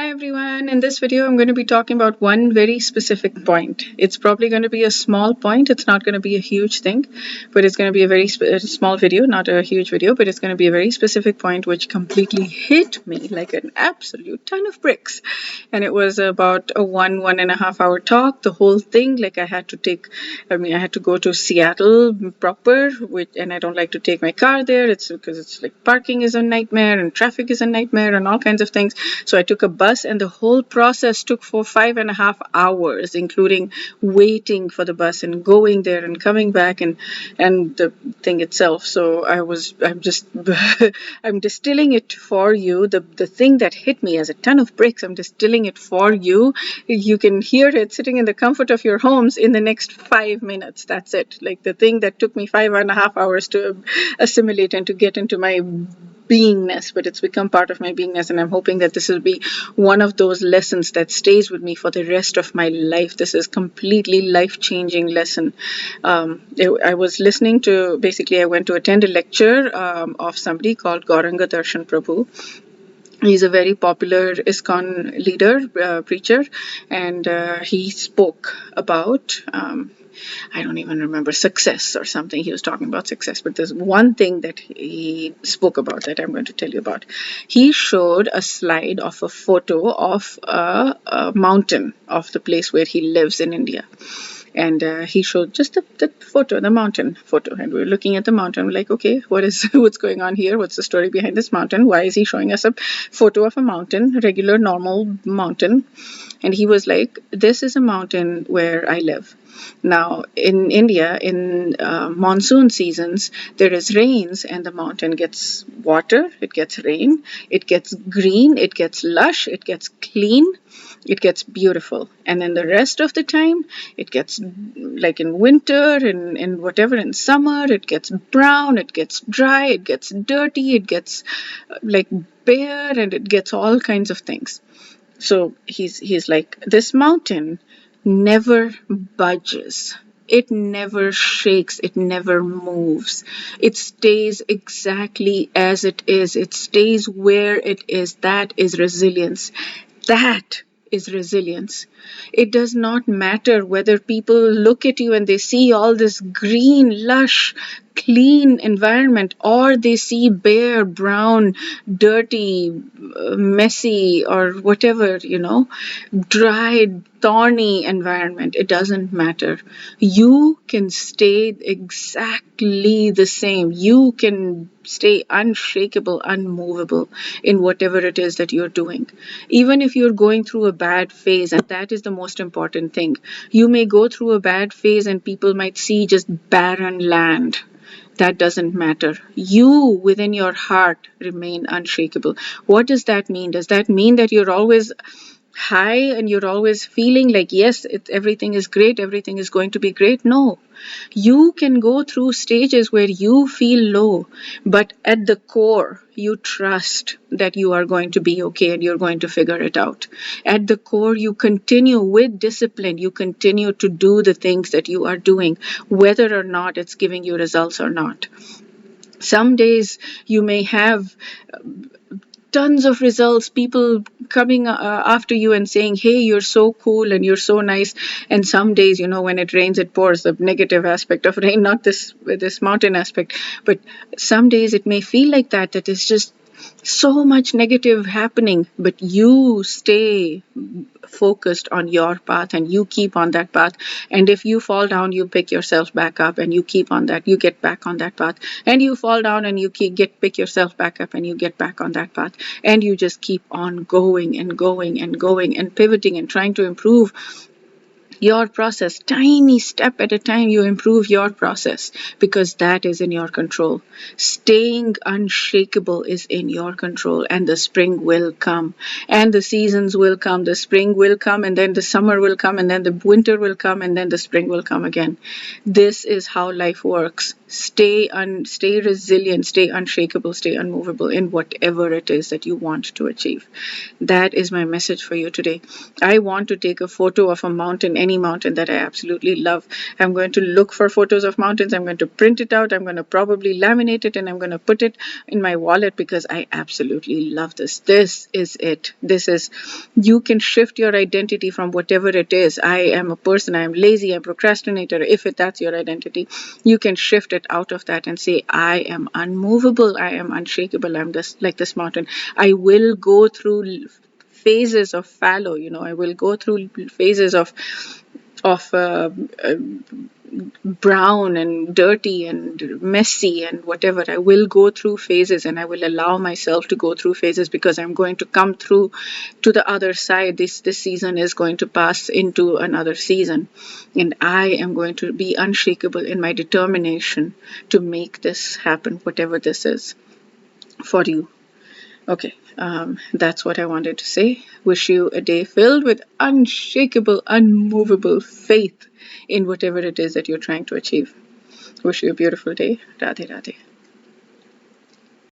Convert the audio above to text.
Hi everyone, in this video I'm going to be talking about one very specific point. It's probably going to be a small point, it's not going to be a huge thing, but it's going to be a very small video, not a huge video, but it's going to be a very specific point which completely hit me like an absolute ton of bricks. And it was about a one and a half hour talk, the whole thing, like I had to go to Seattle proper, and I don't like to take my car there, it's because it's like parking is a nightmare and traffic is a nightmare and all kinds of things. So I took a bus and the whole process took for 5.5 hours, including waiting for the bus and going there and coming back and the thing itself. So I'm just I'm distilling it for you. The thing that hit me as a ton of bricks, I'm distilling it for you. You can hear it sitting in the comfort of your homes in the next 5 minutes. That's it. Like the thing that took me 5.5 hours to assimilate and to get into my beingness, but it's become part of my beingness, and I'm hoping that this will be one of those lessons that stays with me for the rest of my life. This is completely life-changing lesson. I was listening to, basically I went to attend a lecture of somebody called Gauranga Darshan Prabhu. He's a very popular ISKCON leader, preacher, and he spoke about I don't even remember, success or something. He was talking about success, but there's one thing that he spoke about that I'm going to tell you about. He showed a slide of a photo of a mountain of the place where he lives in India. And he showed just the photo, the mountain photo. And we were looking at the mountain. We're like, okay, what's going on here? What's the story behind this mountain? Why is he showing us a photo of a mountain, regular, normal mountain? And he was like, this is a mountain where I live. Now, in India, in monsoon seasons, there is rains and the mountain gets water, it gets rain, it gets green, it gets lush, it gets clean, it gets beautiful. And then the rest of the time, it gets, like in winter and in whatever, in summer, it gets brown, it gets dry, it gets dirty, it gets like bare, and it gets all kinds of things. So he's like, this mountain never budges. It never shakes. It never moves. It stays exactly as it is. It stays where it is. That is resilience. That is resilience. It does not matter whether people look at you and they see all this green, lush, clean environment, or they see bare, brown, dirty, messy, or whatever, dry, thorny environment. It doesn't matter. You can stay exactly the same. You can stay unshakable, unmovable in whatever it is that you're doing. Even if you're going through a bad phase, and that is the most important thing. You may go through a bad phase and people might see just barren land. That doesn't matter. You, within your heart, remain unshakable. What does that mean? Does that mean that you're always high and you're always feeling like, yes, everything is great, everything is going to be great? No. You can go through stages where you feel low, but at the core, you trust that you are going to be okay and you're going to figure it out. At the core, you continue with discipline. You continue to do the things that you are doing, whether or not it's giving you results or not. Some days you may have tons of results, people coming after you and saying, hey, you're so cool and you're so nice. And some days, when it rains, it pours, the negative aspect of rain, not this mountain aspect. But some days it may feel like that it's just so much negative happening, but you stay focused on your path and you keep on that path. And if you fall down, you pick yourself back up and you keep on that, you get back on that path. And you fall down and you pick yourself back up and you get back on that path. And you just keep on going and going and going and pivoting and trying to improve your process. Tiny step at a time, you improve your process, because that is in your control. Staying unshakable is in your control, and the spring will come, and the seasons will come. The spring will come, and then the summer will come, and then the winter will come, and then the spring will come again. This is how life works. Stay resilient, stay unshakable, stay unmovable in whatever it is that you want to achieve. That is my message for you today. I want to take a photo of a mountain, any mountain that I absolutely love. I'm going to look for photos of mountains. I'm going to print it out. I'm going to probably laminate it, and I'm going to put it in my wallet because I absolutely love this. This is it. You can shift your identity from whatever it is. I am a person, I am lazy, I'm a procrastinator. If that's your identity, you can shift it out of that and say, I am unmovable, I am unshakable, I'm just like this mountain. I will go through phases of fallow, I will go through phases of brown and dirty and messy and whatever. I will go through phases, and I will allow myself to go through phases because I'm going to come through to the other side. This season is going to pass into another season, and I am going to be unshakable in my determination to make this happen, whatever this is for you. Okay, that's what I wanted to say. Wish you a day filled with unshakable, unmovable faith in whatever it is that you're trying to achieve. Wish you a beautiful day. Radhe Radhe.